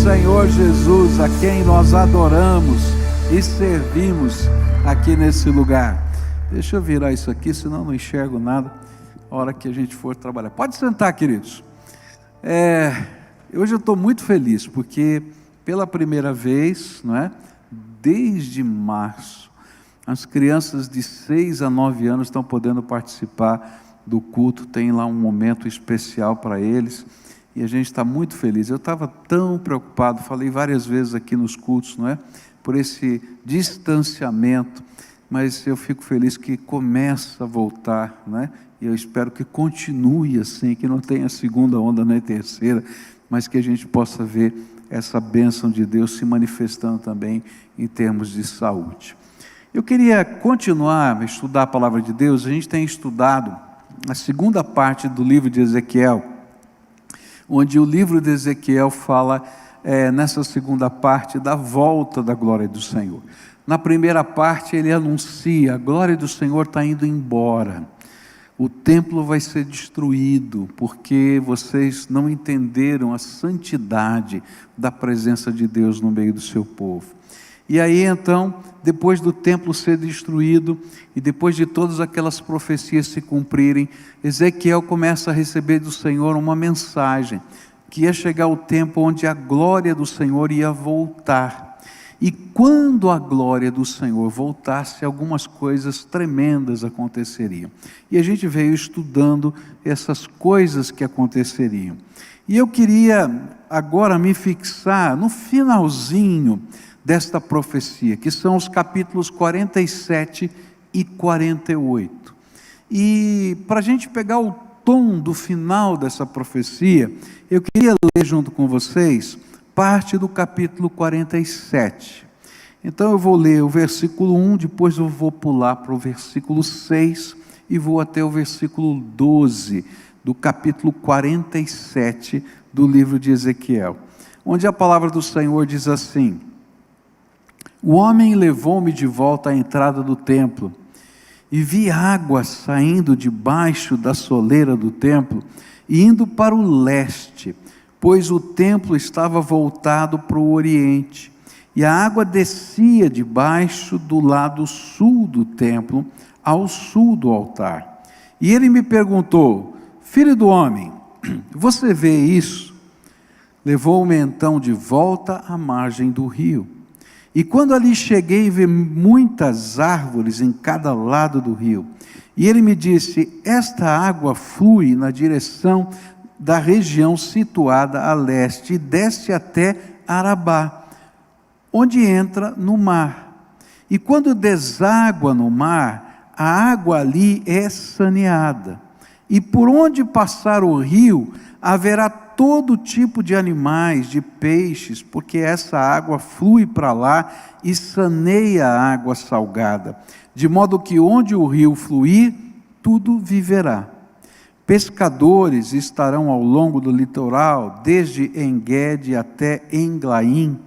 Senhor Jesus, a quem nós adoramos e servimos aqui nesse lugar. Deixa eu virar isso aqui, senão eu não enxergo nada a hora que a gente for trabalhar. Pode sentar, queridos. Hoje eu estou muito feliz, porque pela primeira vez, não é? Desde março, as crianças de 6 a 9 anos estão podendo participar do culto, tem lá um momento especial para eles, e a gente está muito feliz. Eu estava tão preocupado, falei várias vezes aqui nos cultos, não é? Por esse distanciamento, mas eu fico feliz que começa a voltar, não é? E eu espero que continue assim, que não tenha segunda onda nem terceira, mas que a gente possa ver essa bênção de Deus se manifestando também em termos de saúde. Eu queria continuar a estudar a palavra de Deus. A gente tem estudado a segunda parte do livro de Ezequiel, onde o livro de Ezequiel fala, nessa segunda parte, da volta da glória do Senhor. Na primeira parte ele anuncia: a glória do Senhor está indo embora, o templo vai ser destruído, porque vocês não entenderam a santidade da presença de Deus no meio do seu povo. E aí então, depois do templo ser destruído, e depois de todas aquelas profecias se cumprirem, Ezequiel começa a receber do Senhor uma mensagem, que ia chegar o tempo onde a glória do Senhor ia voltar. E quando a glória do Senhor voltasse, algumas coisas tremendas aconteceriam. E a gente veio estudando essas coisas que aconteceriam. E eu queria agora me fixar no finalzinho desta profecia, que são os capítulos 47 e 48. E para a gente pegar o tom do final dessa profecia, eu queria ler junto com vocês parte do capítulo 47. Então eu vou ler o versículo 1, depois eu vou pular para o versículo 6 e vou até o versículo 12 do capítulo 47 do livro de Ezequiel, onde a palavra do Senhor diz assim: o homem levou-me de volta à entrada do templo, e vi água saindo debaixo da soleira do templo, e indo para o leste, pois o templo estava voltado para o oriente, e a água descia debaixo do lado sul do templo, ao sul do altar. E ele me perguntou: filho do homem, você vê isso? Levou-me então de volta à margem do rio. E quando ali cheguei, vi muitas árvores em cada lado do rio. E ele me disse: esta água flui na direção da região situada a leste e desce até Arabá, onde entra no mar. E quando deságua no mar, a água ali é saneada. E por onde passar o rio, haverá todo tipo de animais, de peixes, porque essa água flui para lá e saneia a água salgada, de modo que onde o rio fluir, tudo viverá. Pescadores estarão ao longo do litoral, desde En-Gedi até Englaim,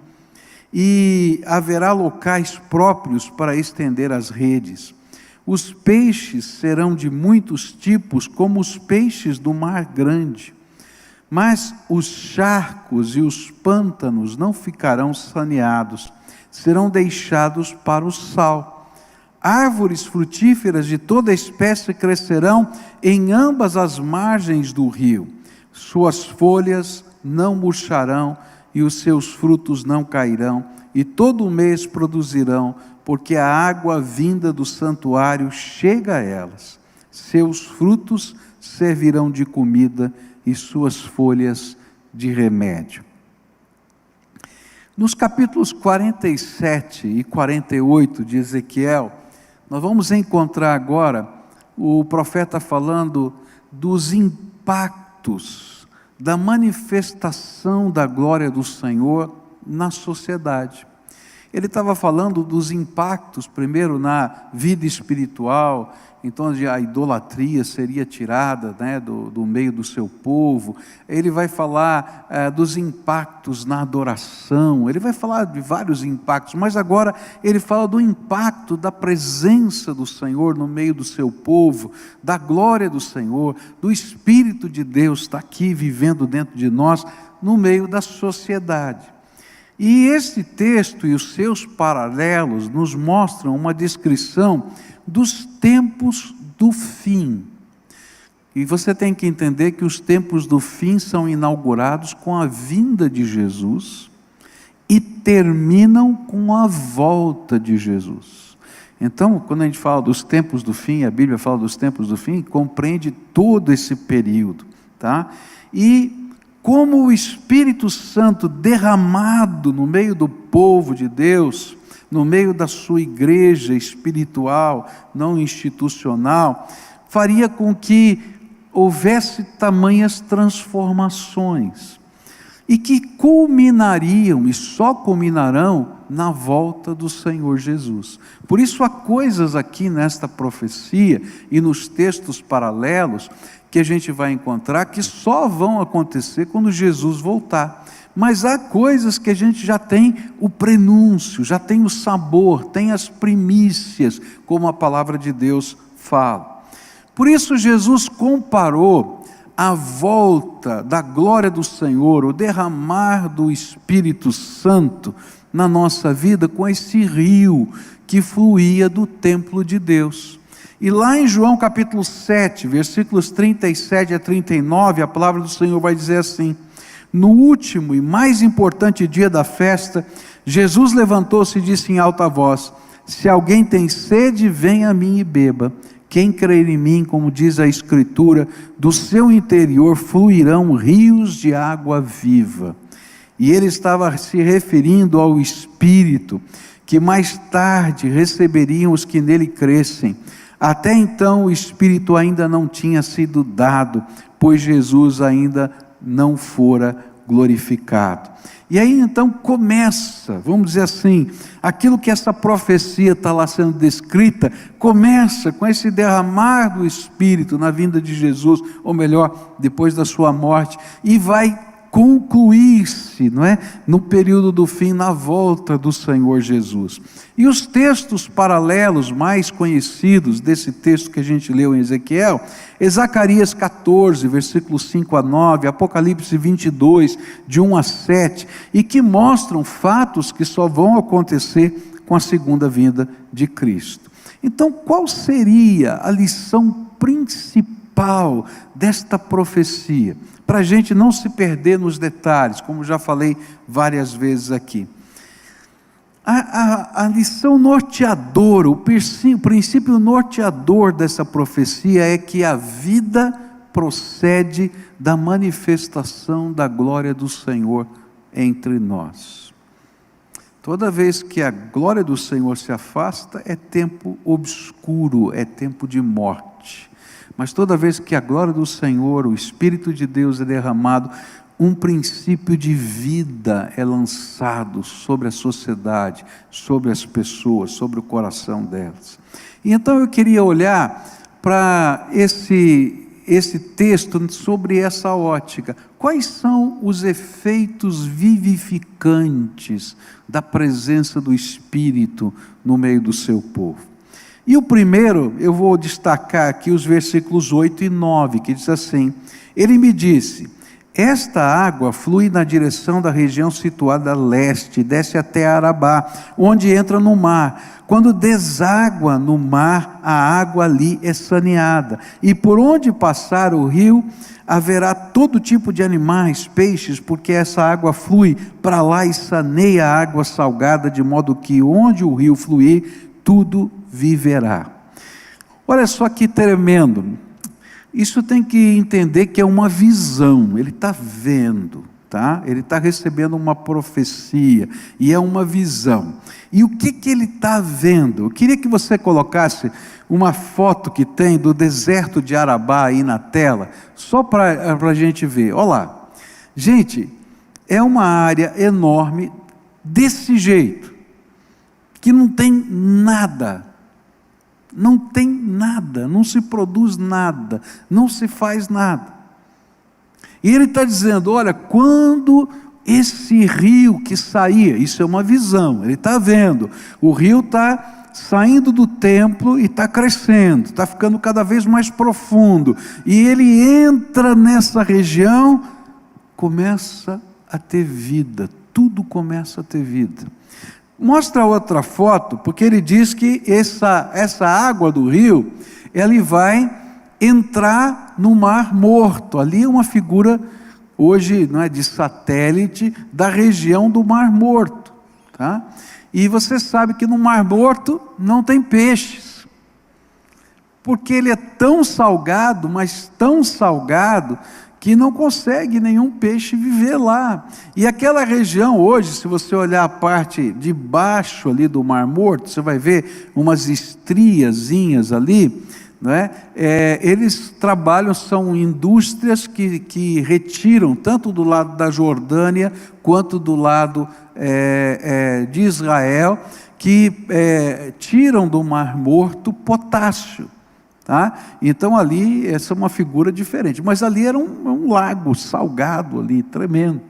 e haverá locais próprios para estender as redes. Os peixes serão de muitos tipos, como os peixes do mar grande. Mas os charcos e os pântanos não ficarão saneados, serão deixados para o sal. Árvores frutíferas de toda espécie crescerão em ambas as margens do rio. Suas folhas não murcharão e os seus frutos não cairão, e todo mês produzirão, porque a água vinda do santuário chega a elas. Seus frutos servirão de comida e suas folhas de remédio. Nos capítulos 47 e 48 de Ezequiel, nós vamos encontrar agora o profeta falando dos impactos da manifestação da glória do Senhor na sociedade. Ele estava falando dos impactos, primeiro na vida espiritual, então a idolatria seria tirada, né, do meio do seu povo. Ele vai falar dos impactos na adoração, ele vai falar de vários impactos, mas agora ele fala do impacto da presença do Senhor no meio do seu povo, da glória do Senhor, do Espírito de Deus está aqui vivendo dentro de nós, no meio da sociedade. E esse texto e os seus paralelos nos mostram uma descrição dos tempos do fim. E você tem que entender que os tempos do fim são inaugurados com a vinda de Jesus e terminam com a volta de Jesus. Então, quando a gente fala dos tempos do fim, a Bíblia fala dos tempos do fim, compreende todo esse período, tá? E como o Espírito Santo derramado no meio do povo de Deus, no meio da sua igreja espiritual, não institucional, faria com que houvesse tamanhas transformações, e que culminariam, e só culminarão, na volta do Senhor Jesus. Por isso há coisas aqui nesta profecia, e nos textos paralelos, que a gente vai encontrar, que só vão acontecer quando Jesus voltar. Mas há coisas que a gente já tem o prenúncio, já tem o sabor, tem as primícias, como a palavra de Deus fala. Por isso Jesus comparou a volta da glória do Senhor, o derramar do Espírito Santo na nossa vida, com esse rio que fluía do templo de Deus. E lá em João capítulo 7, versículos 37 a 39, a palavra do Senhor vai dizer assim: no último e mais importante dia da festa, Jesus levantou-se e disse em alta voz: se alguém tem sede, venha a mim e beba. Quem crer em mim, como diz a Escritura, do seu interior fluirão rios de água viva. E ele estava se referindo ao Espírito, que mais tarde receberiam os que nele crescem. Até então o Espírito ainda não tinha sido dado, pois Jesus ainda não fora glorificado. E aí então começa, vamos dizer assim, aquilo que essa profecia está lá sendo descrita, começa com esse derramar do Espírito na vinda de Jesus, ou melhor, depois da sua morte, e vai concluir-se, não é? No período do fim, na volta do Senhor Jesus. E os textos paralelos mais conhecidos desse texto que a gente leu em Ezequiel, é Zacarias 14, versículos 5 a 9, Apocalipse 22, de 1 a 7, e que mostram fatos que só vão acontecer com a segunda vinda de Cristo. Então, qual seria a lição principal desta profecia? Para a gente não se perder nos detalhes, como já falei várias vezes aqui. A lição norteadora, o princípio norteador dessa profecia é que a vida procede da manifestação da glória do Senhor entre nós. Toda vez que a glória do Senhor se afasta, é tempo obscuro, é tempo de morte. Mas toda vez que a glória do Senhor, o Espírito de Deus é derramado, um princípio de vida é lançado sobre a sociedade, sobre as pessoas, sobre o coração delas. E então eu queria olhar para esse texto sobre essa ótica. Quais são os efeitos vivificantes da presença do Espírito no meio do seu povo? E o primeiro, eu vou destacar aqui os versículos 8 e 9, que diz assim: ele me disse, esta água flui na direção da região situada a leste, desce até Arabá, onde entra no mar. Quando deságua no mar, a água ali é saneada, e por onde passar o rio, haverá todo tipo de animais, peixes, porque essa água flui para lá e saneia a água salgada, de modo que onde o rio fluir, tudo viverá. Olha só que tremendo. Isso tem que entender que é uma visão. Ele está vendo, tá? Ele está recebendo uma profecia, e é uma visão. E o que ele está vendo? Eu queria que você colocasse uma foto que tem do deserto de Arabá aí na tela, só para a gente ver. Olha lá. Gente, é uma área enorme, desse jeito, que não tem nada. Não tem nada, não se produz nada, não se faz nada. E ele está dizendo, olha, quando esse rio que saía, isso é uma visão, ele está vendo, o rio está saindo do templo e está crescendo, está ficando cada vez mais profundo, e ele entra nessa região, começa a ter vida, tudo começa a ter vida. Mostra outra foto, porque ele diz que essa água do rio, ela vai entrar no Mar Morto. Ali é uma figura, hoje, não é, de satélite da região do Mar Morto, tá? E você sabe que no Mar Morto não tem peixes, porque ele é tão salgado, mas tão salgado, que não consegue nenhum peixe viver lá. E aquela região hoje, se você olhar a parte de baixo ali do Mar Morto, você vai ver umas estriazinhas ali, não é? Eles trabalham, são indústrias que retiram, tanto do lado da Jordânia, quanto do lado de Israel, que tiram do Mar Morto potássio. Tá? Então ali, essa é uma figura diferente, mas ali era um lago salgado ali, tremendo,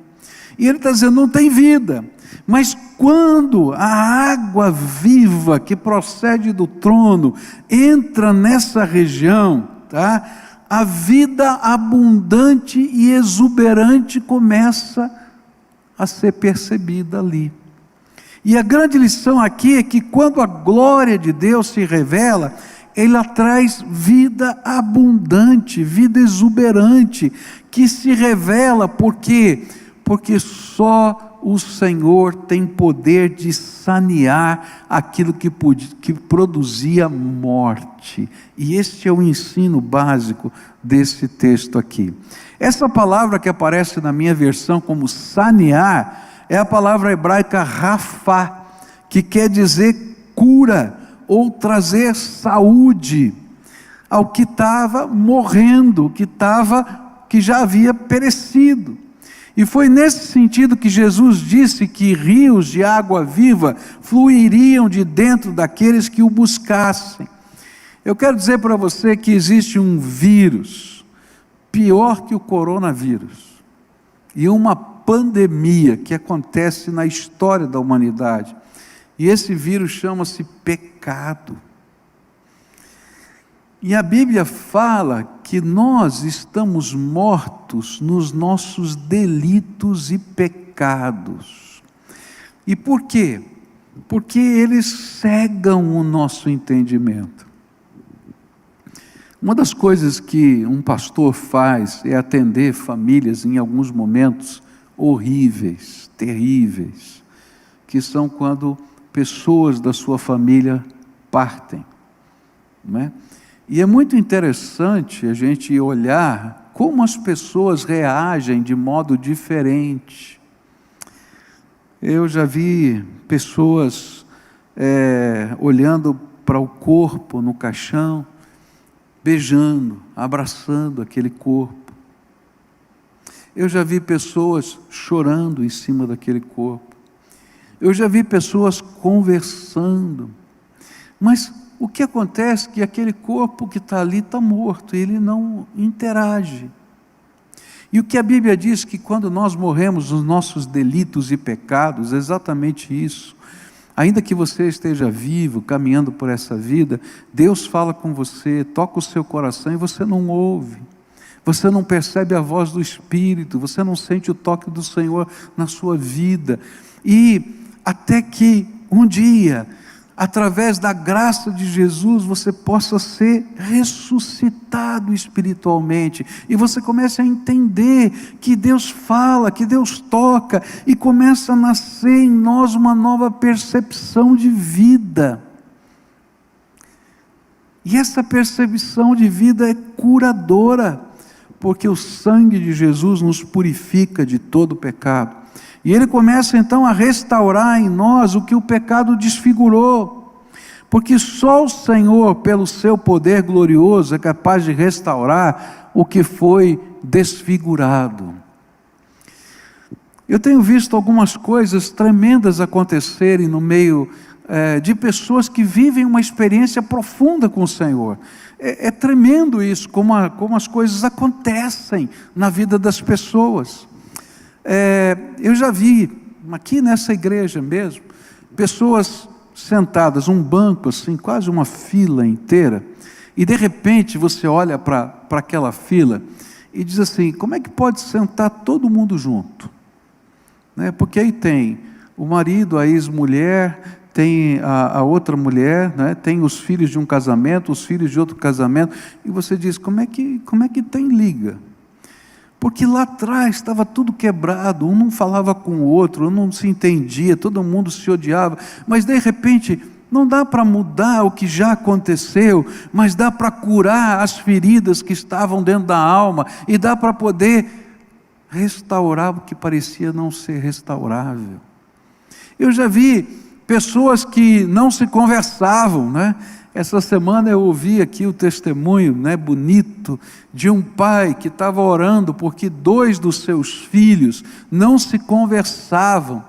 e ele está dizendo, não tem vida, mas quando a água viva que procede do trono entra nessa região, tá? A vida abundante e exuberante começa a ser percebida ali. E a grande lição aqui é que quando a glória de Deus se revela, ela traz vida abundante, vida exuberante, que se revela, por quê? Porque só o Senhor tem poder de sanear aquilo que produzia morte. E este é o ensino básico desse texto aqui. Essa palavra que aparece na minha versão como sanear, é a palavra hebraica rafá, que quer dizer cura, ou trazer saúde ao que estava morrendo, que já havia perecido. E foi nesse sentido que Jesus disse que rios de água viva fluiriam de dentro daqueles que o buscassem. Eu quero dizer para você que existe um vírus, pior que o coronavírus, e uma pandemia que acontece na história da humanidade. E esse vírus chama-se pecado. E a Bíblia fala que nós estamos mortos nos nossos delitos e pecados. E por quê? Porque eles cegam o nosso entendimento. Uma das coisas que um pastor faz é atender famílias em alguns momentos horríveis, terríveis, que são quando pessoas da sua família partem, não é? E é muito interessante a gente olhar como as pessoas reagem de modo diferente. Eu já vi pessoas olhando para o corpo no caixão, beijando, abraçando aquele corpo. Eu já vi pessoas chorando em cima daquele corpo. Eu já vi pessoas conversando, mas o que acontece é que aquele corpo que está ali está morto, ele não interage. E o que a Bíblia diz que quando nós morremos nos nossos delitos e pecados, é exatamente isso. Ainda que você esteja vivo, caminhando por essa vida, Deus fala com você, toca o seu coração e você não ouve. Você não percebe a voz do Espírito, você não sente o toque do Senhor na sua vida. E até que um dia, através da graça de Jesus, você possa ser ressuscitado espiritualmente, e você comece a entender que Deus fala, que Deus toca, e começa a nascer em nós uma nova percepção de vida. E essa percepção de vida é curadora, porque o sangue de Jesus nos purifica de todo pecado. E Ele começa então a restaurar em nós o que o pecado desfigurou, porque só o Senhor, pelo seu poder glorioso, é capaz de restaurar o que foi desfigurado. Eu tenho visto algumas coisas tremendas acontecerem no meio de pessoas que vivem uma experiência profunda com o Senhor. É tremendo isso, como as coisas acontecem na vida das pessoas. Eu já vi, aqui nessa igreja mesmo, pessoas sentadas, um banco assim, quase uma fila inteira, e de repente você olha para aquela fila e diz assim, como é que pode sentar todo mundo junto? né? Porque aí tem o marido, a ex-mulher, tem a outra mulher, né? Tem os filhos de um casamento, os filhos de outro casamento, e você diz, como é que tem liga? Porque lá atrás estava tudo quebrado, um não falava com o outro, um não se entendia, todo mundo se odiava, mas de repente, não dá para mudar o que já aconteceu, mas dá para curar as feridas que estavam dentro da alma, e dá para poder restaurar o que parecia não ser restaurável. Eu já vi pessoas que não se conversavam, né? Essa semana eu ouvi aqui o testemunho, né, bonito, de um pai que estava orando porque 2 dos seus filhos não se conversavam,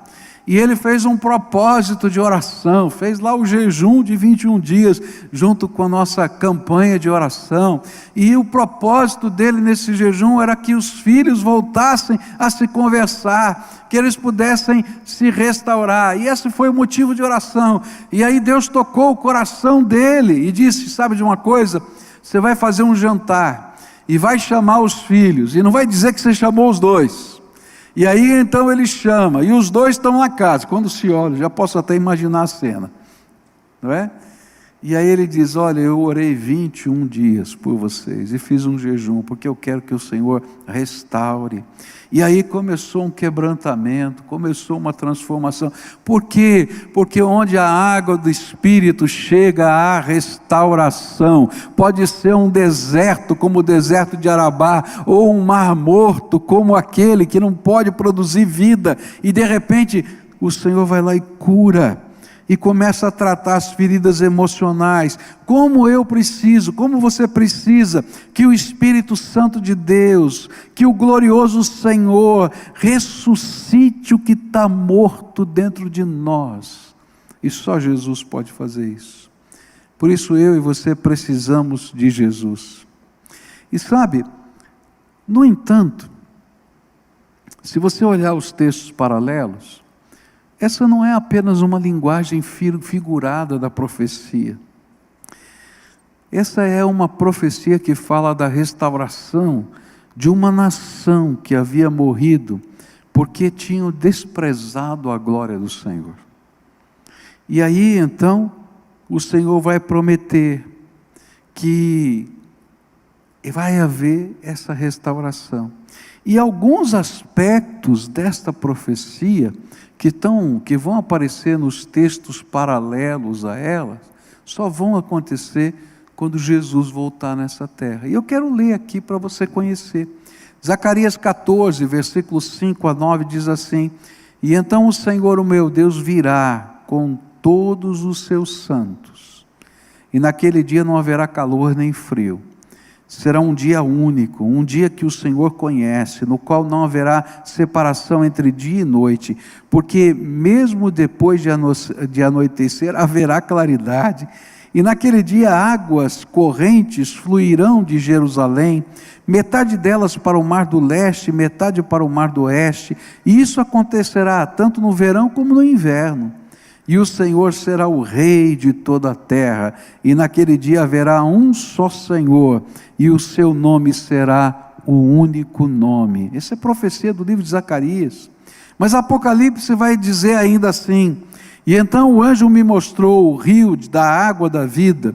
e ele fez um propósito de oração, fez lá o jejum de 21 dias, junto com a nossa campanha de oração, e o propósito dele nesse jejum era que os filhos voltassem a se conversar, que eles pudessem se restaurar, e esse foi o motivo de oração. E aí Deus tocou o coração dele, e disse, sabe de uma coisa, você vai fazer um jantar, e vai chamar os filhos, e não vai dizer que você chamou os 2, e aí então ele chama, e os 2 estão na casa, quando se olha, já posso até imaginar a cena, não é? E aí ele diz, olha, eu orei 21 dias por vocês, e fiz um jejum, porque eu quero que o Senhor restaure. E aí começou um quebrantamento, começou uma transformação. Por quê? Porque onde a água do Espírito chega, há restauração. Pode ser um deserto, como o deserto de Arabá, ou um mar morto, como aquele que não pode produzir vida, e de repente o Senhor vai lá e cura, e começa a tratar as feridas emocionais, como eu preciso, como você precisa, que o Espírito Santo de Deus, que o glorioso Senhor, ressuscite o que está morto dentro de nós, e só Jesus pode fazer isso. Por isso eu e você precisamos de Jesus. E sabe, no entanto, se você olhar os textos paralelos, essa não é apenas uma linguagem figurada da profecia. Essa é uma profecia que fala da restauração de uma nação que havia morrido porque tinham desprezado a glória do Senhor. E aí então o Senhor vai prometer que vai haver essa restauração. E alguns aspectos desta profecia que vão aparecer nos textos paralelos a elas, só vão acontecer quando Jesus voltar nessa terra. E eu quero ler aqui para você conhecer. Zacarias 14, versículos 5 a 9, diz assim, e então o Senhor, o meu Deus, virá com todos os seus santos, e naquele dia não haverá calor nem frio. Será um dia único, um dia que o Senhor conhece, no qual não haverá separação entre dia e noite, porque mesmo depois de anoitecer, haverá claridade, e naquele dia águas correntes fluirão de Jerusalém, metade delas para o mar do leste, metade para o mar do oeste, e isso acontecerá tanto no verão como no inverno. E o Senhor será o rei de toda a terra, e naquele dia haverá um só Senhor, e o seu nome será o único nome. Essa é a profecia do livro de Zacarias. Mas Apocalipse vai dizer ainda assim, e então o anjo me mostrou o rio da água da vida,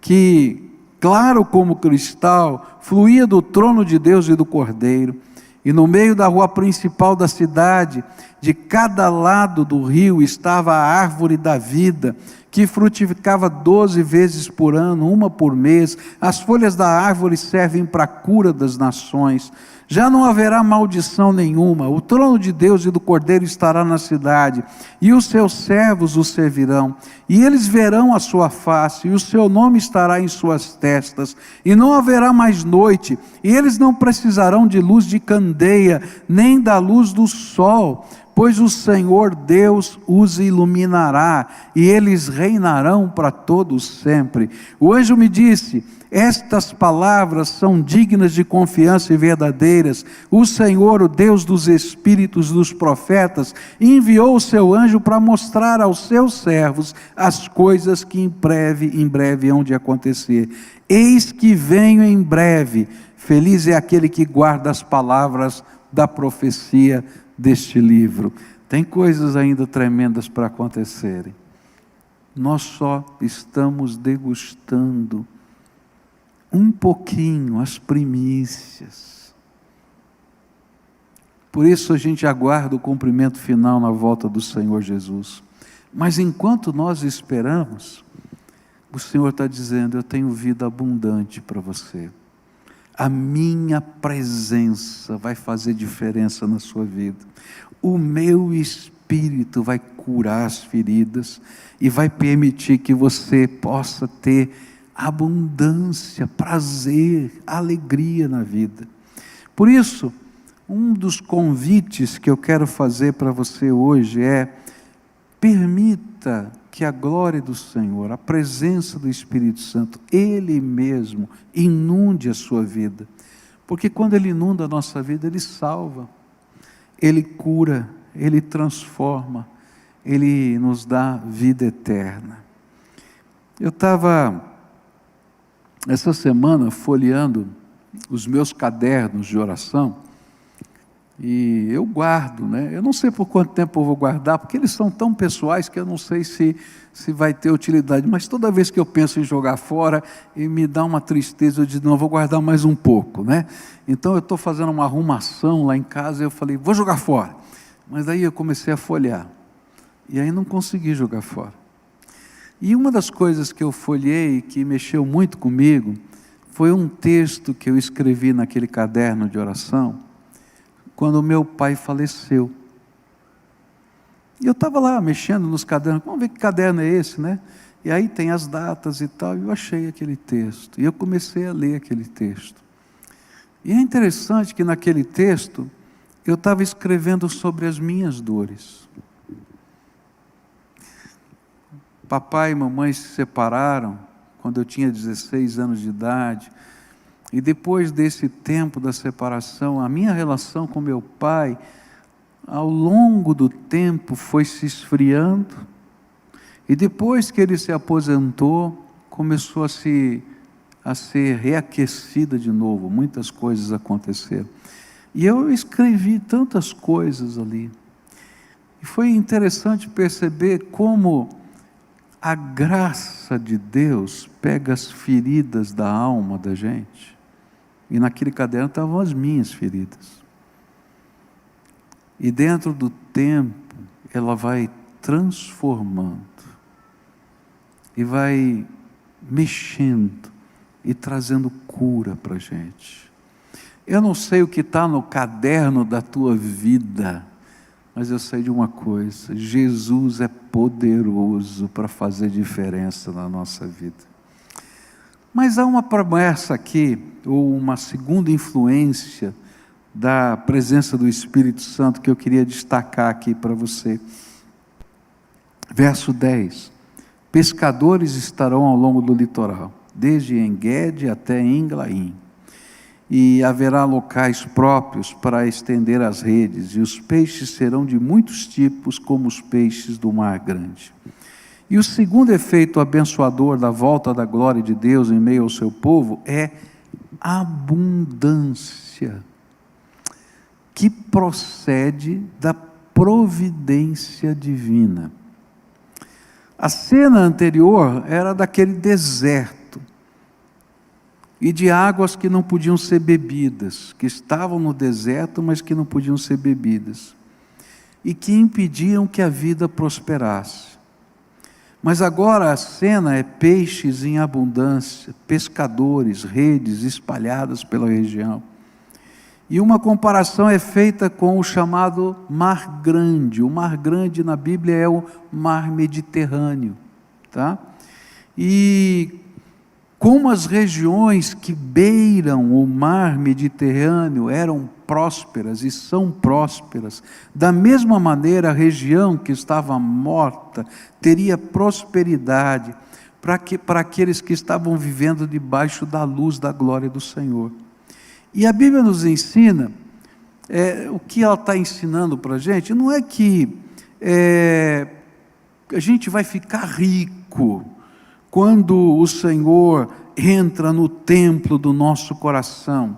que, claro como cristal, fluía do trono de Deus e do Cordeiro, e no meio da rua principal da cidade, de cada lado do rio estava a árvore da vida, que frutificava 12 vezes por ano, uma por mês. As folhas da árvore servem para a cura das nações. Já não haverá maldição nenhuma. O trono de Deus e do Cordeiro estará na cidade, e os seus servos o servirão. E eles verão a sua face, e o seu nome estará em suas testas. E não haverá mais noite, e eles não precisarão de luz de candeia, nem da luz do sol, pois o Senhor Deus os iluminará, e eles reinarão para todos sempre. O anjo me disse, estas palavras são dignas de confiança e verdadeiras. O Senhor, o Deus dos espíritos dos profetas, enviou o seu anjo para mostrar aos seus servos as coisas que em breve hão de acontecer. Eis que venho em breve, feliz é aquele que guarda as palavras da profecia deste livro. Tem coisas ainda tremendas para acontecerem. Nós só estamos degustando um pouquinho, as primícias. Por isso a gente aguarda o cumprimento final na volta do Senhor Jesus. Mas enquanto nós esperamos, o Senhor está dizendo: eu tenho vida abundante para você. A minha presença vai fazer diferença na sua vida. O meu Espírito vai curar as feridas e vai permitir que você possa ter abundância, prazer, alegria na vida. Por isso, um dos convites que eu quero fazer para você hoje é: permita que a glória do Senhor, a presença do Espírito Santo, Ele mesmo inunde a sua vida. Porque quando Ele inunda a nossa vida, Ele salva, Ele cura, Ele transforma, Ele nos dá vida eterna. Eu estava, essa semana, folheando os meus cadernos de oração, e eu guardo, né? Eu não sei por quanto tempo eu vou guardar, porque eles são tão pessoais que eu não sei se vai ter utilidade, mas toda vez que eu penso em jogar fora, e me dá uma tristeza, eu digo: não, eu vou guardar mais um pouco, né? Então eu estou fazendo uma arrumação lá em casa, e eu falei: vou jogar fora. Mas aí eu comecei a folhear, e aí não consegui jogar fora. E uma das coisas que eu folhei, que mexeu muito comigo, foi um texto que eu escrevi naquele caderno de oração, quando meu pai faleceu. E eu estava lá mexendo nos cadernos, vamos ver que caderno é esse, né? E aí tem as datas e tal, e eu achei aquele texto, e eu comecei a ler aquele texto. E é interessante que naquele texto, eu estava escrevendo sobre as minhas dores. Papai e mamãe se separaram quando eu tinha 16 anos de idade, e depois desse tempo da separação, a minha relação com meu pai, ao longo do tempo, foi se esfriando, e depois que ele se aposentou, começou a ser reaquecida de novo, muitas coisas aconteceram. E eu escrevi tantas coisas ali, e foi interessante perceber como a graça de Deus pega as feridas da alma da gente. E naquele caderno estavam as minhas feridas. E dentro do tempo, ela vai transformando. E vai mexendo e trazendo cura para a gente. Eu não sei o que está no caderno da tua vida, mas eu sei de uma coisa: Jesus é poderoso para fazer diferença na nossa vida. Mas há uma promessa aqui, ou uma segunda influência da presença do Espírito Santo, que eu queria destacar aqui para você. Verso 10: pescadores estarão ao longo do litoral, desde En-Gedi até Englaim, e haverá locais próprios para estender as redes, e os peixes serão de muitos tipos, como os peixes do mar grande. E o segundo efeito abençoador da volta da glória de Deus em meio ao seu povo é abundância, que procede da providência divina. A cena anterior era daquele deserto, e de águas que não podiam ser bebidas, que estavam no deserto, mas que não podiam ser bebidas, e que impediam que a vida prosperasse. Mas agora a cena é peixes em abundância, pescadores, redes espalhadas pela região. E uma comparação é feita com o chamado Mar Grande. O Mar Grande na Bíblia é o Mar Mediterrâneo, tá? E como as regiões que beiram o Mar Mediterrâneo eram prósperas e são prósperas, da mesma maneira a região que estava morta teria prosperidade para aqueles que estavam vivendo debaixo da luz da glória do Senhor. E a Bíblia nos ensina, o que ela está ensinando para a gente, não é que a gente vai ficar rico quando o Senhor entra no templo do nosso coração.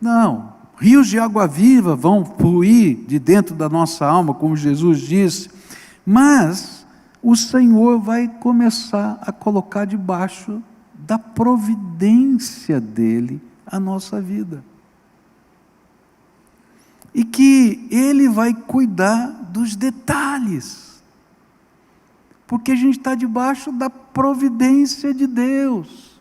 Não, Rios de água viva vão fluir de dentro da nossa alma, como Jesus disse, mas o Senhor vai começar a colocar debaixo da providência dEle a nossa vida. E que Ele vai cuidar dos detalhes, porque a gente está debaixo da providência de Deus.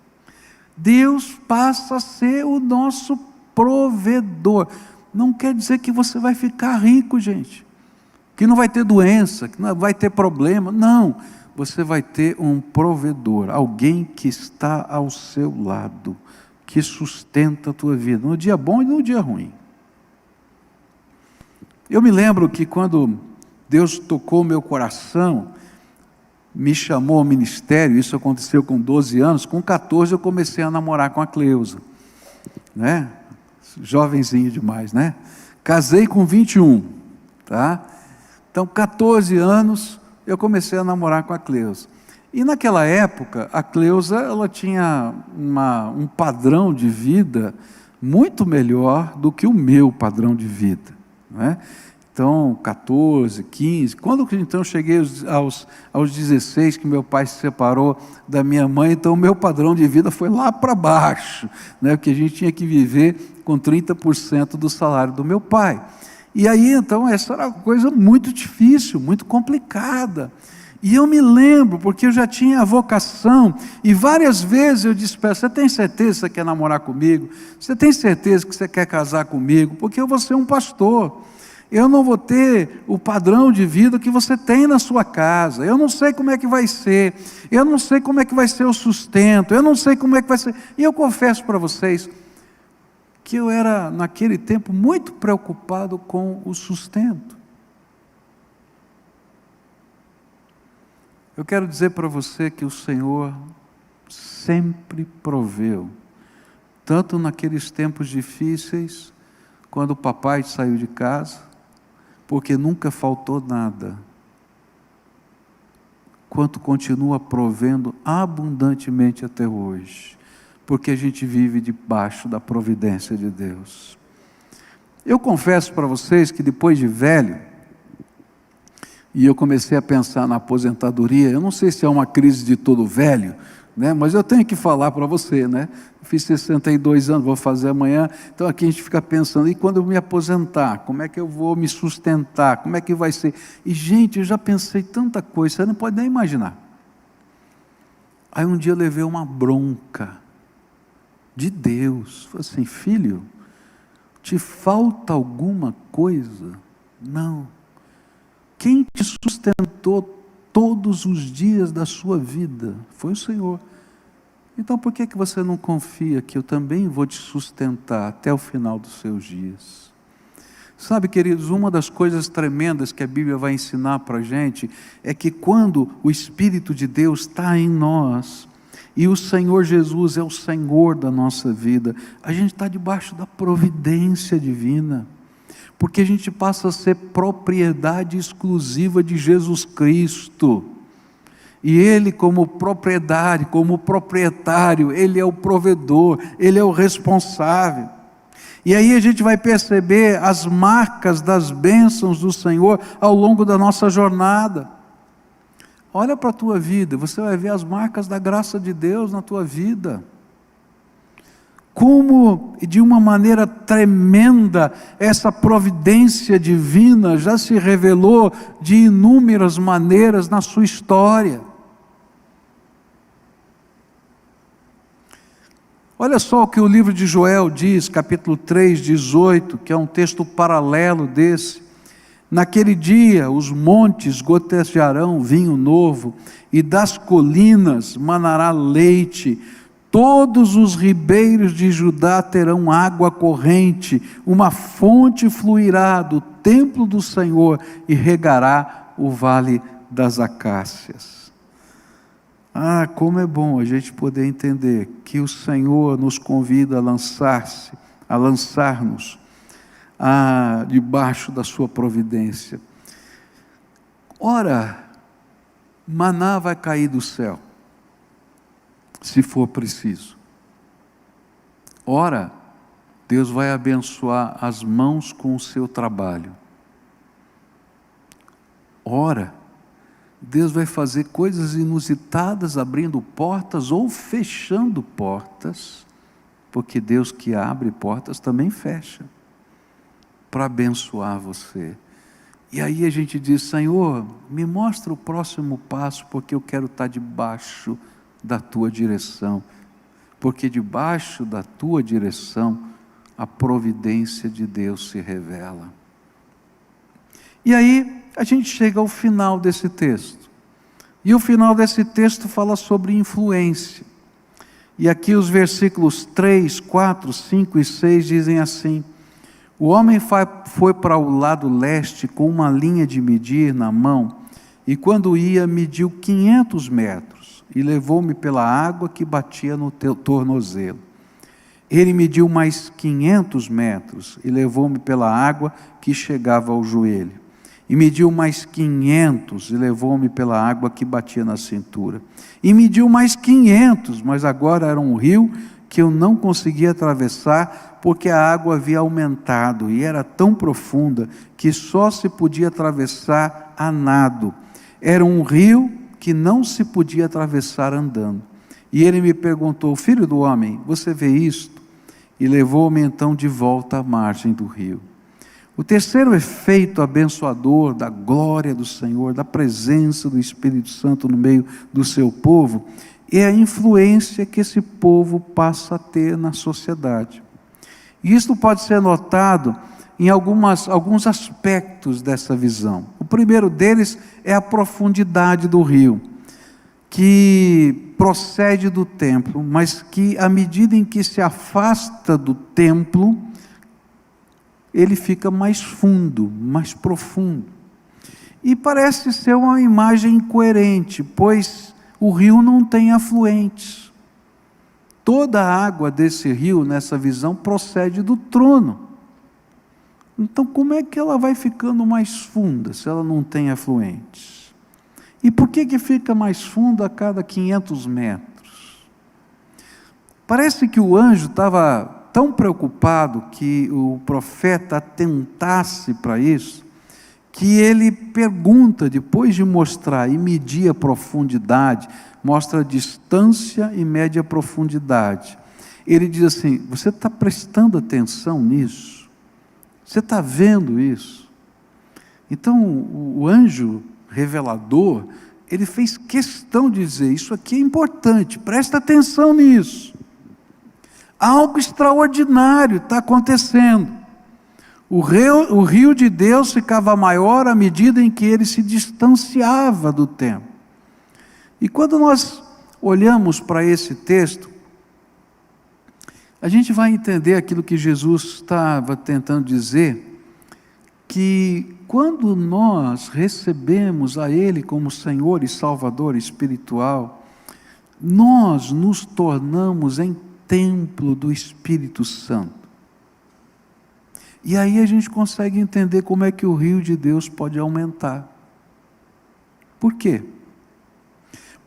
Deus passa a ser o nosso provedor. Não quer dizer que você vai ficar rico, gente, que não vai ter doença, que não vai ter problema. Não, você vai ter um provedor, alguém que está ao seu lado, que sustenta a tua vida, no dia bom e no dia ruim. Eu me lembro que quando Deus tocou meu coração, me chamou ao ministério, isso aconteceu com 12 anos, com 14 eu comecei a namorar com a Cleusa, né? Jovenzinho demais, né? Casei com 21, tá? Então 14 anos eu comecei a namorar com a Cleusa. E naquela época, a Cleusa, ela tinha um padrão de vida muito melhor do que o meu padrão de vida, né? Então, 14, 15, quando então eu cheguei aos 16, que meu pai se separou da minha mãe, então o meu padrão de vida foi lá para baixo, né? Porque a gente tinha que viver com 30% do salário do meu pai. E aí, então, essa era uma coisa muito difícil, muito complicada. E eu me lembro, porque eu já tinha a vocação, e várias vezes eu disse para ela: você tem certeza que você quer namorar comigo? Você tem certeza que você quer casar comigo? Porque eu vou ser um pastor. Eu não vou ter o padrão de vida que você tem na sua casa. Eu não sei como é que vai ser. Eu não sei como é que vai ser o sustento. Eu não sei como é que vai ser. E eu confesso para vocês que eu era, naquele tempo, muito preocupado com o sustento. Eu quero dizer para você que o Senhor sempre proveu, tanto naqueles tempos difíceis, quando o papai saiu de casa, porque nunca faltou nada, quanto continua provendo abundantemente até hoje, porque a gente vive debaixo da providência de Deus. Eu confesso para vocês que depois de velho, e eu comecei a pensar na aposentadoria, eu não sei se é uma crise de todo velho, né? Mas eu tenho que falar para você, né? Eu fiz 62 anos, vou fazer amanhã, então aqui a gente fica pensando, e quando eu me aposentar, como é que eu vou me sustentar, como é que vai ser? E gente, eu já pensei tanta coisa, você não pode nem imaginar. Aí um dia eu levei uma bronca de Deus, falei assim: filho, te falta alguma coisa? Não. Quem te sustentou todos os dias da sua vida foi o Senhor. Então por que você não confia que eu também vou te sustentar até o final dos seus dias? Sabe, queridos, uma das coisas tremendas que a Bíblia vai ensinar para a gente é que quando o Espírito de Deus está em nós, e o Senhor Jesus é o Senhor da nossa vida, a gente está debaixo da providência divina, porque a gente passa a ser propriedade exclusiva de Jesus Cristo, e Ele como propriedade, como proprietário, Ele é o provedor, Ele é o responsável. E aí a gente vai perceber as marcas das bênçãos do Senhor ao longo da nossa jornada. Olha para a tua vida, você vai ver as marcas da graça de Deus na tua vida. Como, de uma maneira tremenda, essa providência divina já se revelou de inúmeras maneiras na sua história. Olha só o que o livro de Joel diz, capítulo 3, 18, que é um texto paralelo desse. Naquele dia os montes gotejarão vinho novo, e das colinas manará leite. Todos os ribeiros de Judá terão água corrente, uma fonte fluirá do templo do Senhor e regará o vale das acácias. Ah, como é bom a gente poder entender que o Senhor nos convida a lançar-nos debaixo da sua providência. Ora, maná vai cair do céu, se for preciso. Ora, Deus vai abençoar as mãos com o seu trabalho. Ora, Deus vai fazer coisas inusitadas, abrindo portas ou fechando portas, porque Deus que abre portas também fecha, para abençoar você. E aí a gente diz: Senhor, me mostra o próximo passo, porque eu quero estar debaixo da tua direção, porque debaixo da tua direção a providência de Deus se revela. E aí a gente chega ao final desse texto, e o final desse texto fala sobre influência, e aqui os versículos 3, 4, 5 e 6 dizem assim: o homem foi para o lado leste com uma linha de medir na mão, e quando ia, mediu 500 metros, e levou-me pela água que batia no tornozelo. Ele mediu mais 500 metros, e levou-me pela água que chegava ao joelho. E mediu mais 500, e levou-me pela água que batia na cintura. E mediu mais 500, mas agora era um rio que eu não conseguia atravessar, porque a água havia aumentado, e era tão profunda, que só se podia atravessar a nado. Era um rio que não se podia atravessar andando. E ele me perguntou: filho do homem, você vê isto? E levou-me então de volta à margem do rio. O terceiro efeito abençoador da glória do Senhor, da presença do Espírito Santo no meio do seu povo, é a influência que esse povo passa a ter na sociedade. E isso pode ser notado em alguns aspectos dessa visão. O primeiro deles é a profundidade do rio, que procede do templo, mas que à medida em que se afasta do templo, ele fica mais fundo, mais profundo. E parece ser uma imagem incoerente, pois o rio não tem afluentes. Toda a água desse rio, nessa visão, procede do trono. Então, como é que ela vai ficando mais funda, se ela não tem afluentes? E por que fica mais funda a cada 500 metros? Parece que o anjo estava tão preocupado que o profeta atentasse para isso, que ele pergunta, depois de mostrar e medir a profundidade, mostra a distância e mede a profundidade. Ele diz assim: você está prestando atenção nisso? Você está vendo isso? Então o anjo revelador, ele fez questão de dizer: isso aqui é importante, presta atenção nisso. Algo extraordinário está acontecendo. O rio de Deus ficava maior à medida em que ele se distanciava do templo. E quando nós olhamos para esse texto, a gente vai entender aquilo que Jesus estava tentando dizer, que quando nós recebemos a Ele como Senhor e Salvador espiritual, nós nos tornamos em templo do Espírito Santo. E aí a gente consegue entender como é que o rio de Deus pode aumentar. Por quê?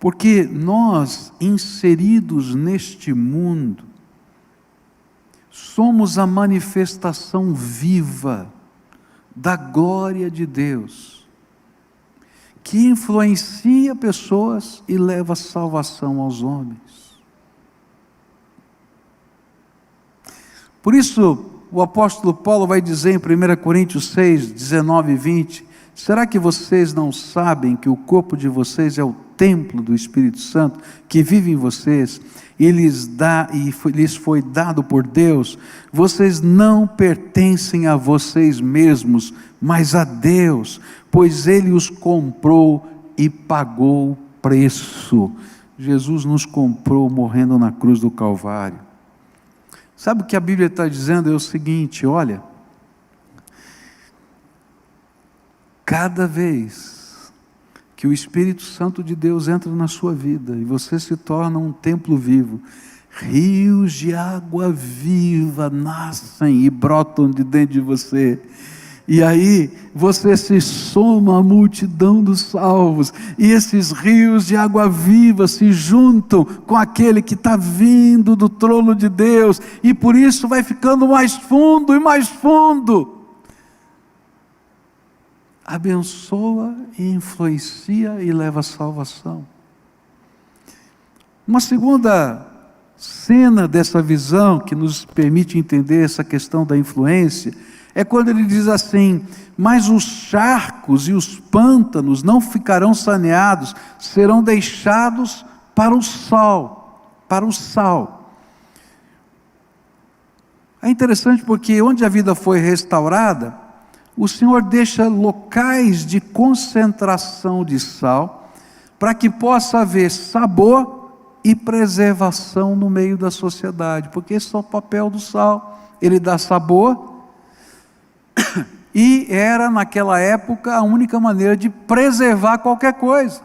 Porque nós, inseridos neste mundo, somos a manifestação viva da glória de Deus, que influencia pessoas e leva salvação aos homens. Por isso, o apóstolo Paulo vai dizer em 1 Coríntios 6, 19 e 20, será que vocês não sabem que o corpo de vocês é o templo do Espírito Santo, que vive em vocês, e lhes foi dado por Deus? Vocês não pertencem a vocês mesmos, mas a Deus, pois Ele os comprou e pagou o preço. Jesus nos comprou morrendo na cruz do Calvário. Sabe o que a Bíblia está dizendo? É o seguinte: olha, cada vez que o Espírito Santo de Deus entra na sua vida e você se torna um templo vivo, rios de água viva nascem e brotam de dentro de você. E aí você se soma à multidão dos salvos, e esses rios de água viva se juntam com aquele que está vindo do trono de Deus, e por isso vai ficando mais fundo e mais fundo. Abençoa e influencia e leva a salvação. Uma segunda cena dessa visão que nos permite entender essa questão da influência é quando ele diz assim: mas os charcos e os pântanos não ficarão saneados, serão deixados para o sal, para o sal. É interessante porque onde a vida foi restaurada, o Senhor deixa locais de concentração de sal, para que possa haver sabor e preservação no meio da sociedade, porque esse é o papel do sal, ele dá sabor, e era naquela época a única maneira de preservar qualquer coisa.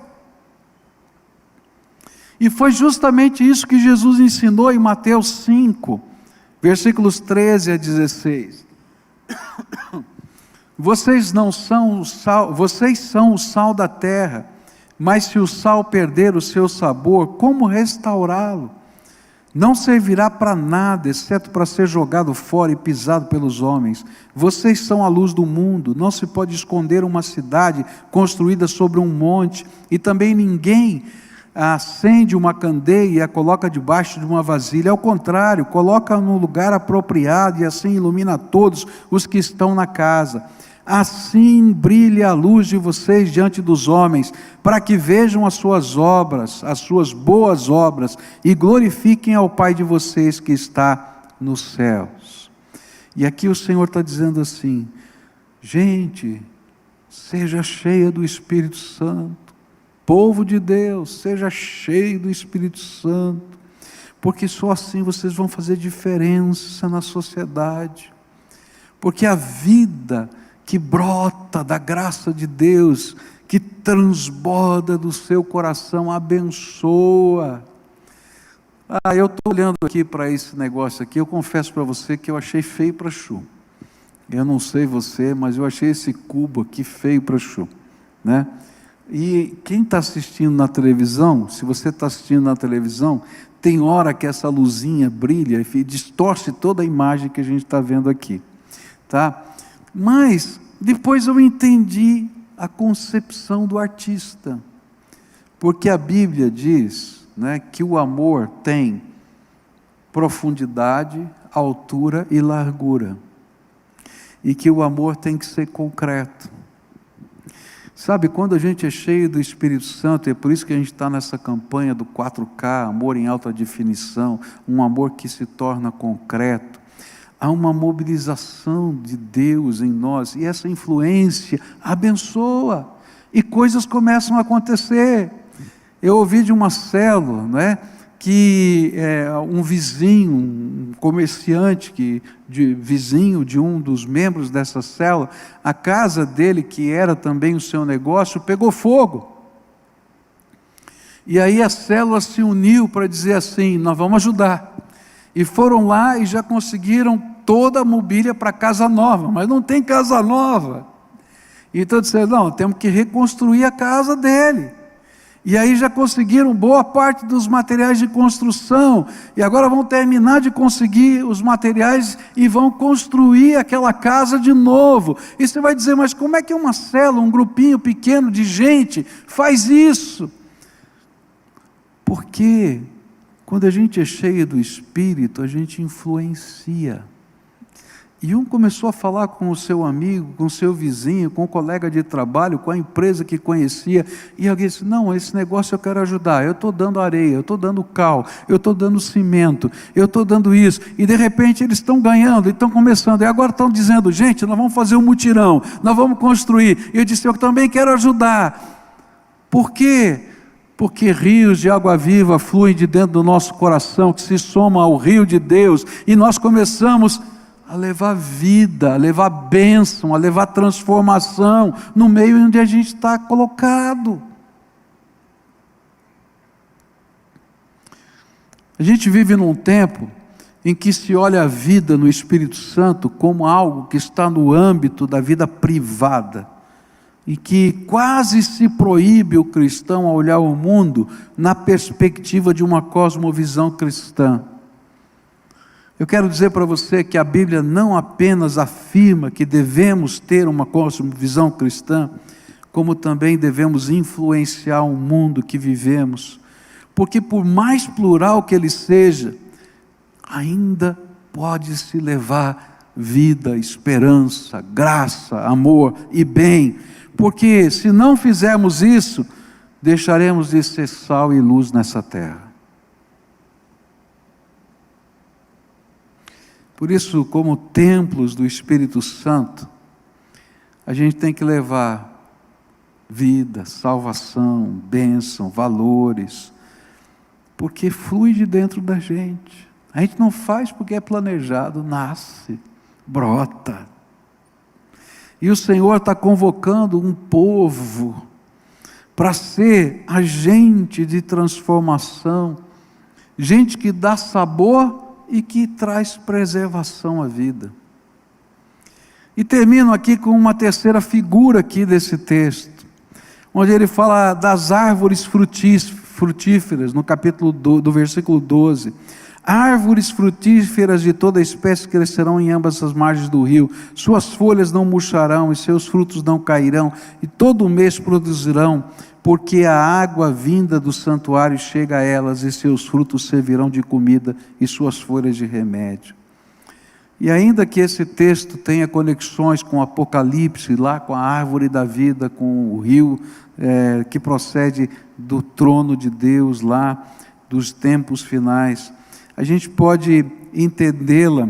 E foi justamente isso que Jesus ensinou em Mateus 5, versículos 13 a 16. Vocês não são o sal, vocês são o sal da terra, mas se o sal perder o seu sabor, como restaurá-lo? Não servirá para nada, exceto para ser jogado fora e pisado pelos homens. Vocês são a luz do mundo. Não se pode esconder uma cidade construída sobre um monte, e também ninguém acende uma candeia e a coloca debaixo de uma vasilha. Ao contrário, coloca no lugar apropriado, e assim ilumina todos os que estão na casa. Assim brilhe a luz de vocês diante dos homens, para que vejam as suas obras, as suas boas obras, e glorifiquem ao Pai de vocês que está nos céus. E aqui o Senhor está dizendo assim: gente, seja cheia do Espírito Santo, povo de Deus, seja cheio do Espírito Santo, porque só assim vocês vão fazer diferença na sociedade, porque a vida que brota da graça de Deus, que transborda do seu coração, abençoa. Eu estou olhando aqui para esse negócio aqui, eu confesso para você que eu achei feio para chu. Eu não sei você, mas eu achei esse cubo aqui feio para chu, né? E quem está assistindo na televisão, se você está assistindo na televisão, tem hora que essa luzinha brilha e distorce toda a imagem que a gente está vendo aqui, tá? Mas depois eu entendi a concepção do artista, porque a Bíblia diz, né, que o amor tem profundidade, altura e largura, e que o amor tem que ser concreto. Sabe, quando a gente é cheio do Espírito Santo, é por isso que a gente está nessa campanha do 4K, amor em alta definição, um amor que se torna concreto. Há uma mobilização de Deus em nós, e essa influência abençoa, e coisas começam a acontecer. Eu ouvi de uma célula, né, que um vizinho, um comerciante, vizinho de um dos membros dessa célula, a casa dele, que era também o seu negócio, pegou fogo. E aí a célula se uniu para dizer assim: nós vamos ajudar. E foram lá e já conseguiram toda a mobília para casa nova, mas não tem casa nova. Então disseram: não, temos que reconstruir a casa dele. E aí já conseguiram boa parte dos materiais de construção, e agora vão terminar de conseguir os materiais e vão construir aquela casa de novo. E você vai dizer: mas como é que uma célula, um grupinho pequeno de gente faz isso? Porque quando a gente é cheio do Espírito, a gente influencia. E um começou a falar com o seu amigo, com o seu vizinho, com o colega de trabalho, com a empresa que conhecia, e alguém disse: não, esse negócio eu quero ajudar, eu estou dando areia, eu estou dando cal, eu estou dando cimento, eu estou dando isso, e de repente eles estão ganhando, e estão começando, e agora estão dizendo: gente, nós vamos fazer um mutirão, nós vamos construir. E eu disse: eu também quero ajudar. Por quê? Porque rios de água viva fluem de dentro do nosso coração, que se soma ao rio de Deus, e nós começamos a levar vida, a levar bênção, a levar transformação no meio onde a gente está colocado. A gente vive num tempo em que se olha a vida no Espírito Santo como algo que está no âmbito da vida privada, e que quase se proíbe o cristão a olhar o mundo na perspectiva de uma cosmovisão cristã. Eu quero dizer para você que a Bíblia não apenas afirma que devemos ter uma cosmovisão cristã, como também devemos influenciar o mundo que vivemos, porque por mais plural que ele seja, ainda pode-se levar vida, esperança, graça, amor e bem, porque se não fizermos isso, deixaremos de ser sal e luz nessa terra. Por isso, como templos do Espírito Santo, a gente tem que levar vida, salvação, bênção, valores, porque flui de dentro da gente. A gente não faz porque é planejado, nasce, brota. E o Senhor está convocando um povo para ser agente de transformação, gente que dá sabor e que traz preservação à vida. E termino aqui com uma terceira figura aqui desse texto, onde ele fala das árvores frutíferas, no capítulo do versículo 12. Árvores frutíferas de toda espécie crescerão em ambas as margens do rio, suas folhas não murcharão e seus frutos não cairão, e todo mês produzirão, porque a água vinda do santuário chega a elas, e seus frutos servirão de comida e suas folhas de remédio. E ainda que esse texto tenha conexões com o Apocalipse, lá com a árvore da vida, com o rio que procede do trono de Deus, lá dos tempos finais, a gente pode entendê-la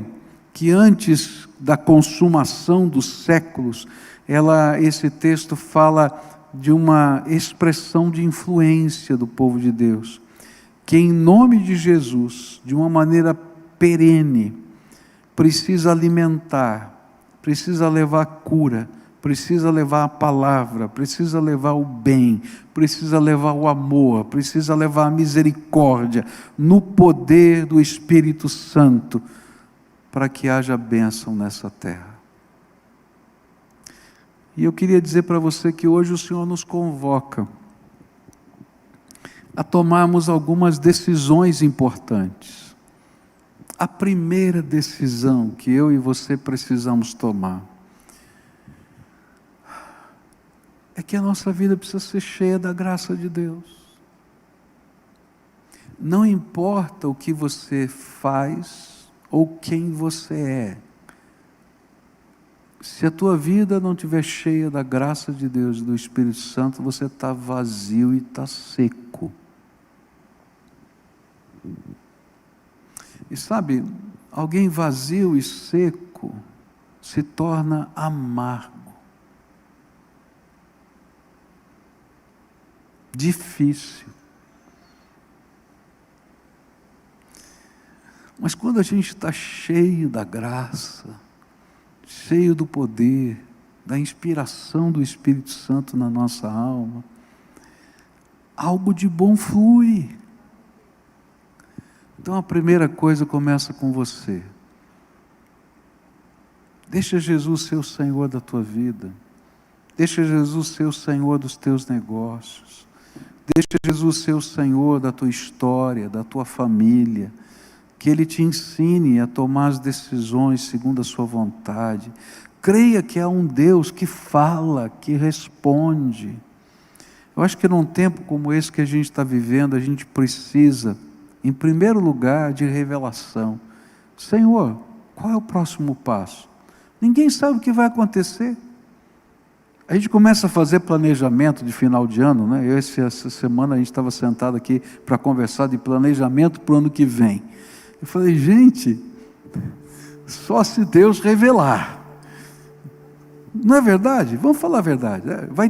que antes da consumação dos séculos, esse texto fala de uma expressão de influência do povo de Deus, que em nome de Jesus, de uma maneira perene, precisa alimentar, precisa levar cura, precisa levar a palavra, precisa levar o bem, precisa levar o amor, precisa levar a misericórdia, no poder do Espírito Santo, para que haja bênção nessa terra. E eu queria dizer para você que hoje o Senhor nos convoca a tomarmos algumas decisões importantes. A primeira decisão que eu e você precisamos tomar é que a nossa vida precisa ser cheia da graça de Deus. Não importa o que você faz ou quem você é, se a tua vida não estiver cheia da graça de Deus e do Espírito Santo, você está vazio e está seco. E sabe, alguém vazio e seco se torna amargo, difícil. Mas quando a gente está cheio da graça, cheio do poder, da inspiração do Espírito Santo na nossa alma, algo de bom flui. Então a primeira coisa começa com você. Deixa Jesus ser o Senhor da tua vida. Deixa Jesus ser o Senhor dos teus negócios. Deixa Jesus ser o Senhor da tua história, da tua família. Que Ele te ensine a tomar as decisões segundo a sua vontade. Creia que há um Deus que fala, que responde. Eu acho que num tempo como esse que a gente está vivendo, a gente precisa, em primeiro lugar, de revelação. Senhor, qual é o próximo passo? Ninguém sabe o que vai acontecer. A gente começa a fazer planejamento de final de ano, né? Essa semana a gente estava sentado aqui para conversar de planejamento para o ano que vem. Eu falei, gente, só se Deus revelar. Não é verdade? Vamos falar a verdade. Vai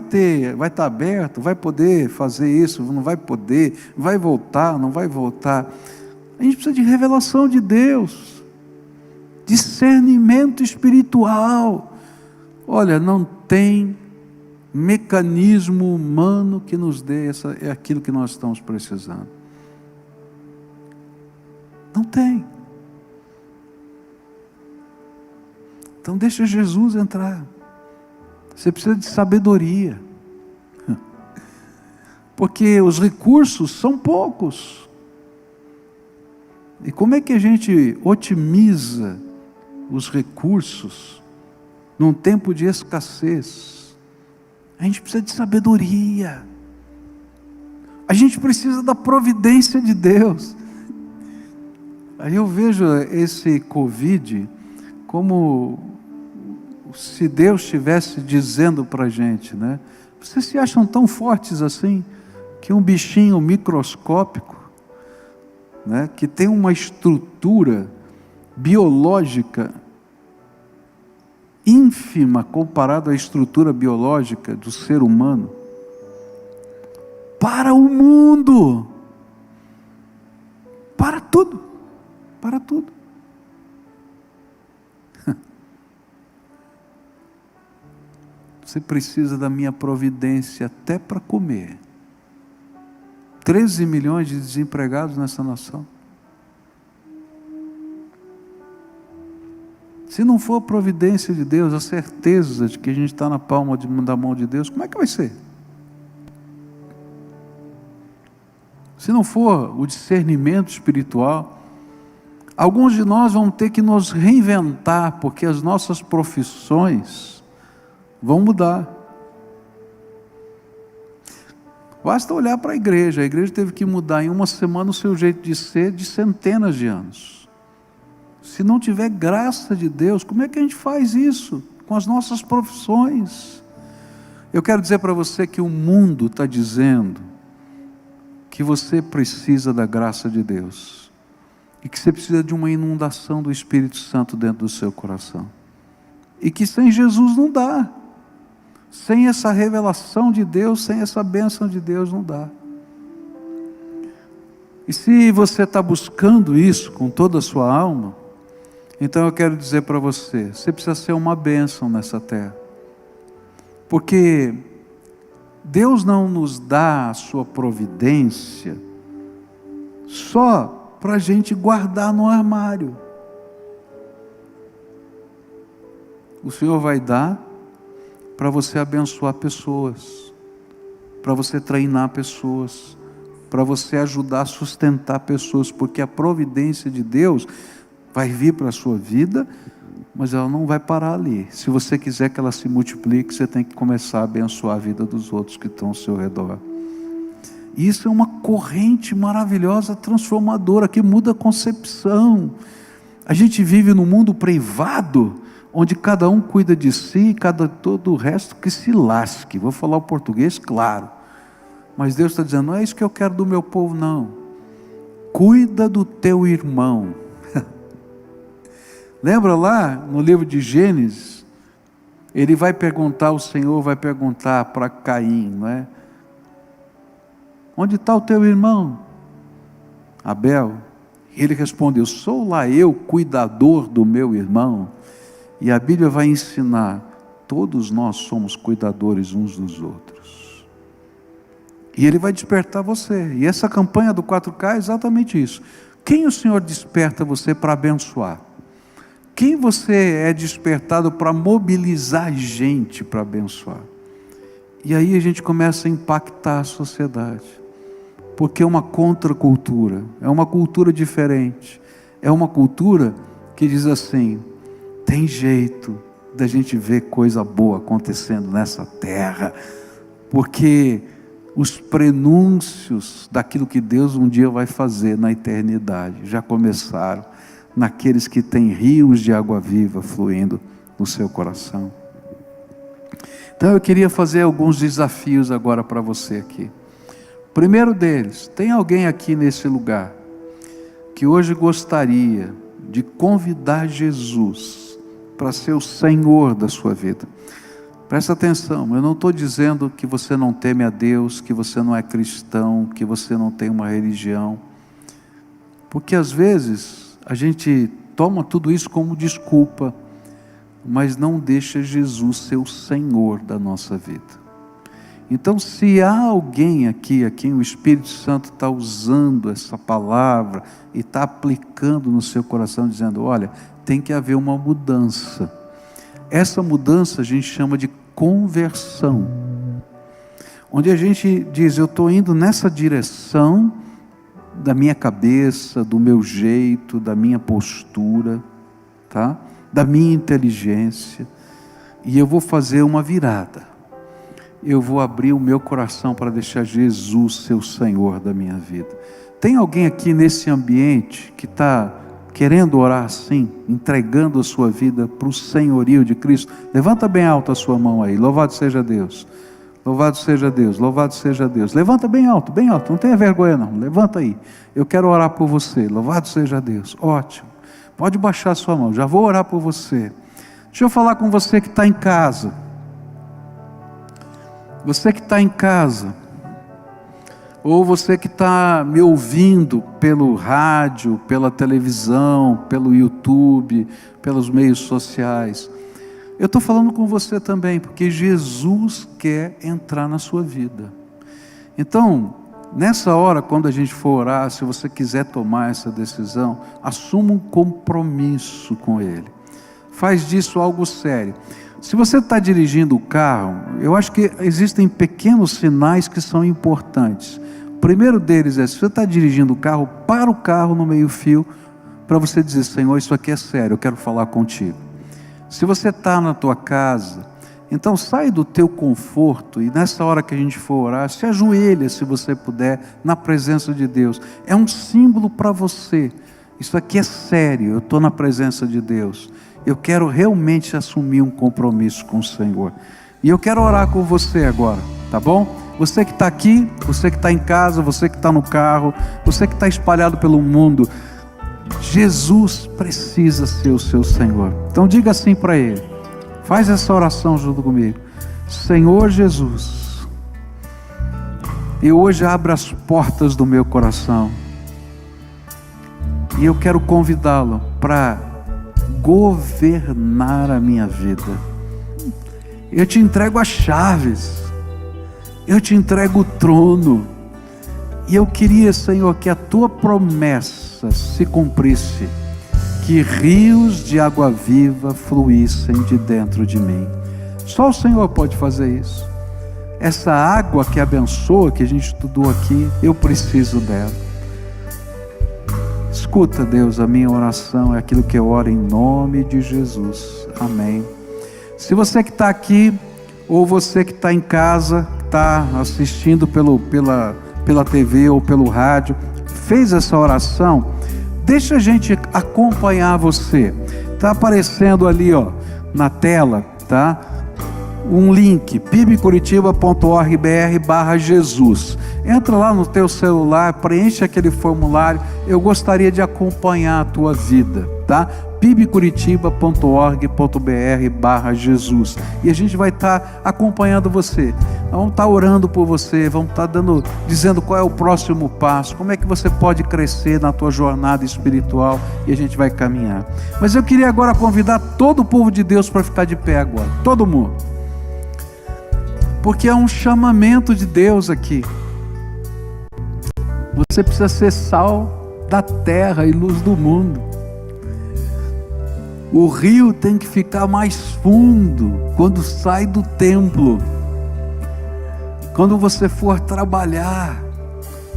estar aberto, vai poder fazer isso, não vai poder, vai voltar, não vai voltar. A gente precisa de revelação de Deus, discernimento espiritual. Olha, não tem mecanismo humano que nos dê aquilo que nós estamos precisando. Não tem. Então deixa Jesus entrar. Você precisa de sabedoria. Porque os recursos são poucos. E como é que a gente otimiza os recursos num tempo de escassez? A gente precisa de sabedoria. A gente precisa da providência de Deus. Aí eu vejo esse Covid como se Deus estivesse dizendo para a gente, né? Vocês se acham tão fortes assim, que um bichinho microscópico, né, que tem uma estrutura biológica ínfima comparado à estrutura biológica do ser humano, para o mundo, para tudo, para tudo. Você precisa da minha providência até para comer. 13 milhões de desempregados nessa nação. Se não for a providência de Deus, a certeza de que a gente está na palma da mão de Deus, como é que vai ser? Se não for o discernimento espiritual, alguns de nós vão ter que nos reinventar, porque as nossas profissões vão mudar. Basta olhar para a igreja teve que mudar em uma semana o seu jeito de ser de centenas de anos. Se não tiver graça de Deus, como é que a gente faz isso com as nossas profissões? Eu quero dizer para você que o mundo está dizendo que você precisa da graça de Deus e que você precisa de uma inundação do Espírito Santo dentro do seu coração, e que sem Jesus não dá. Sem essa revelação de Deus, sem essa bênção de Deus, não dá. E se você está buscando isso com toda a sua alma, então eu quero dizer para você, você precisa ser uma bênção nessa terra. Porque Deus não nos dá a sua providência só para a gente guardar no armário. O Senhor vai dar para você abençoar pessoas, para você treinar pessoas, para você ajudar a sustentar pessoas, porque a providência de Deus vai vir para a sua vida, mas ela não vai parar ali. Se você quiser que ela se multiplique, você tem que começar a abençoar a vida dos outros que estão ao seu redor. E isso é uma corrente maravilhosa, transformadora, que muda a concepção. A gente vive num mundo privado, onde cada um cuida de si, todo o resto que se lasque. Vou falar o português, claro. Mas Deus está dizendo, não é isso que eu quero do meu povo, não. Cuida do teu irmão. Lembra lá no livro de Gênesis, ele vai perguntar, o Senhor vai perguntar para Caim, não é? Onde está o teu irmão? Abel. Ele respondeu, sou lá eu, cuidador do meu irmão. E a Bíblia vai ensinar, todos nós somos cuidadores uns dos outros. E Ele vai despertar você. E essa campanha do 4K é exatamente isso. Quem o Senhor desperta você para abençoar? Quem você é despertado para mobilizar gente para abençoar? E aí a gente começa a impactar a sociedade. Porque é uma contracultura, é uma cultura diferente. É uma cultura que diz assim, tem jeito da gente ver coisa boa acontecendo nessa terra, porque os prenúncios daquilo que Deus um dia vai fazer na eternidade já começaram naqueles que têm rios de água viva fluindo no seu coração. Então eu queria fazer alguns desafios agora para você aqui. O primeiro deles, tem alguém aqui nesse lugar que hoje gostaria de convidar Jesus para ser o Senhor da sua vida? Presta atenção, eu não estou dizendo que você não teme a Deus, que você não é cristão, que você não tem uma religião, porque às vezes a gente toma tudo isso como desculpa, mas não deixa Jesus ser o Senhor da nossa vida. Então, se há alguém aqui a quem o Espírito Santo está usando essa palavra e está aplicando no seu coração, dizendo, olha, tem que haver uma mudança, Essa mudança a gente chama de conversão, onde a gente diz: eu estou indo nessa direção da minha cabeça, do meu jeito, da minha postura, tá? Da minha inteligência, e eu vou fazer uma virada. Eu vou abrir o meu coração para deixar Jesus ser o Senhor da minha vida. Tem alguém aqui nesse ambiente que está querendo orar assim, entregando a sua vida para o senhorio de Cristo? Levanta bem alto a sua mão aí. Louvado seja Deus. Louvado seja Deus, louvado seja Deus. Levanta bem alto, não tenha vergonha não, levanta aí. Eu quero orar por você, louvado seja Deus. Ótimo, pode baixar a sua mão, já vou orar por você. Deixa eu falar com você que está em casa. Você que está em casa, ou você que está me ouvindo pelo rádio, pela televisão, pelo YouTube, pelos meios sociais. Eu estou falando com você também, porque Jesus quer entrar na sua vida. Então, nessa hora, quando a gente for orar, se você quiser tomar essa decisão, assuma um compromisso com Ele. Faz disso algo sério. Se você está dirigindo o carro, eu acho que existem pequenos sinais que são importantes. O primeiro deles é: se você está dirigindo o carro, para o carro no meio-fio, para você dizer: Senhor, isso aqui é sério, eu quero falar contigo. Se você está na tua casa, então sai do teu conforto e nessa hora que a gente for orar, se ajoelha se você puder, na presença de Deus. É um símbolo para você. Isso aqui é sério, eu estou na presença de Deus. Eu quero realmente assumir um compromisso com o Senhor. E eu quero orar com você agora, tá bom? Você que está aqui, você que está em casa, você que está no carro, você que está espalhado pelo mundo, Jesus precisa ser o seu Senhor. Então diga assim para Ele, faz essa oração junto comigo: Senhor Jesus, eu hoje abro as portas do meu coração e eu quero convidá-lo para governar a minha vida. Eu te entrego as chaves, eu te entrego o trono, e eu queria, Senhor, que a tua promessa se cumprisse, que rios de água viva fluíssem de dentro de mim. Só o Senhor pode fazer isso. Essa água que abençoa, que a gente estudou aqui, eu preciso dela. Escuta, Deus, a minha oração é aquilo que eu oro em nome de Jesus. Amém. Se você que está aqui, ou você que está em casa, está assistindo pela TV ou pelo rádio, fez essa oração, deixa a gente acompanhar você. Está aparecendo ali, ó, na tela, tá? Um link, pibcuritiba.org.br/Jesus. Entra lá no teu celular, preenche aquele formulário. Eu gostaria de acompanhar a tua vida, tá? pibcuritiba.org.br/Jesus. E a gente vai estar acompanhando você. Vamos estar orando por você, vamos estar dizendo qual é o próximo passo, como é que você pode crescer na tua jornada espiritual, e a gente vai caminhar. Mas eu queria agora convidar todo o povo de Deus para ficar de pé agora, todo mundo. Porque é um chamamento de Deus aqui. Você precisa ser sal da terra e luz do mundo. O rio tem que ficar mais fundo quando sai do templo. Quando você for trabalhar,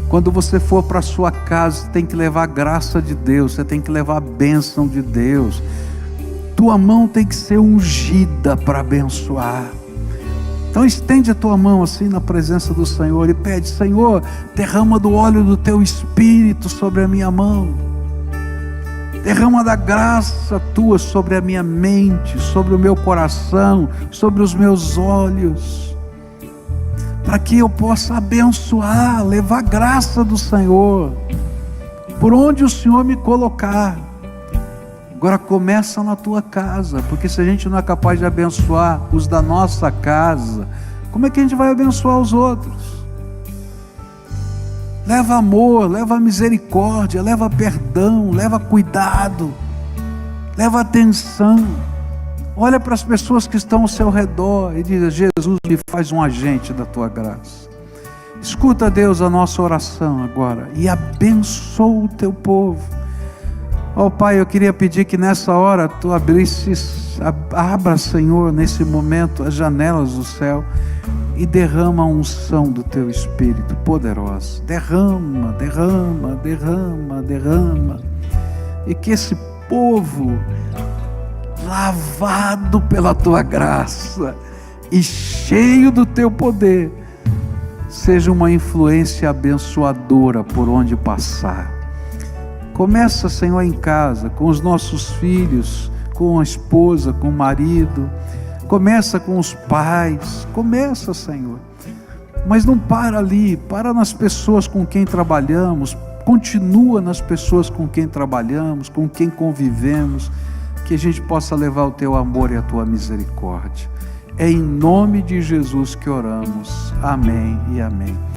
quando você for para a sua casa, você tem que levar a graça de Deus, você tem que levar a bênção de Deus. Tua mão tem que ser ungida para abençoar. Então estende a tua mão assim na presença do Senhor e pede: Senhor, derrama do óleo do teu Espírito sobre a minha mão. Derrama da graça tua sobre a minha mente, sobre o meu coração, sobre os meus olhos, para que eu possa abençoar, levar a graça do Senhor, por onde o Senhor me colocar. Agora começa na tua casa, porque se a gente não é capaz de abençoar os da nossa casa, como é que a gente vai abençoar os outros? Leva amor, leva misericórdia, leva perdão, leva cuidado, leva atenção. Olha para as pessoas que estão ao seu redor e diz: Jesus, me faz um agente da tua graça. Escuta, Deus, a nossa oração agora e abençoa o teu povo. Ó Pai, eu queria pedir que nessa hora Tu abra, Senhor, nesse momento as janelas do céu e derrama a unção do Teu Espírito poderosa. Derrama, derrama, derrama, derrama. E que esse povo, lavado pela Tua graça e cheio do Teu poder, seja uma influência abençoadora por onde passar. Começa, Senhor, em casa, com os nossos filhos, com a esposa, com o marido. Começa com os pais. Começa, Senhor. Mas não para ali, para nas pessoas com quem trabalhamos. Continua nas pessoas com quem trabalhamos, com quem convivemos. Que a gente possa levar o Teu amor e a Tua misericórdia. É em nome de Jesus que oramos. Amém e amém.